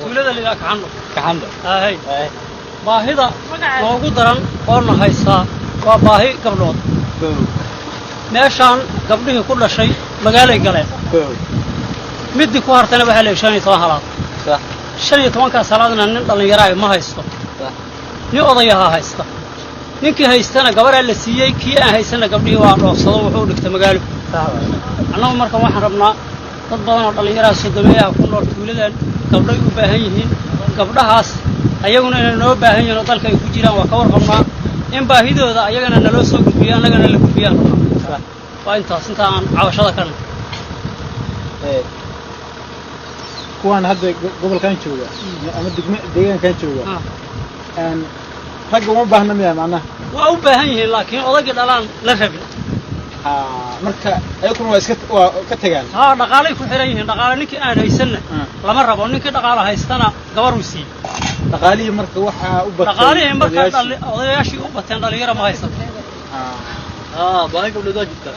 tuulada liga kaxando hay baahida loogu daran qoorna haysta waa baahi gabdhood meeshaan gabdhihii ku dhashay magaalay galeen midii ku hartana waxa la yeeshay 12 halaad sax 15 ka salaadna nin dhalinyaro ma haysto ni odayaha haysta ninkii haystana gabar la siiyay kii aan haysana gabdhihii waa dhoofsado wuxuu dhigtay magaalo annagu marka waxaan rabnaa dad badan oo dhalinyaro Soomaaliya ku nool tuuladan gabdhay u baahan yihiin gabdhahaas ayaguna inay noo baahan yihiin dalka ay ku jiraan waa ka warqabnaa in baahidooda ayagana naloo soo gudbiyaan anagana la gudbiyaan waa intaas intaan caawashada kan kuwan hadda gobolkan jooga ama deegaankan jooga rag uma baahna miyaa macnaha waa u baahan yihiin laakiin odagii dhalaan la rabin marka ayaguna waa ka tagaan dhaqaalay ku xiran yihiin dhaqaale ninkii aan haysanna lama rabo ninkii dhaqaale haystana gabar uu sii dhaqaalihi marka waxa u batay dhaqaalihi marka odayaashii u bateen dhalinyaro ma haysan baahi gabdhood waa jirtaa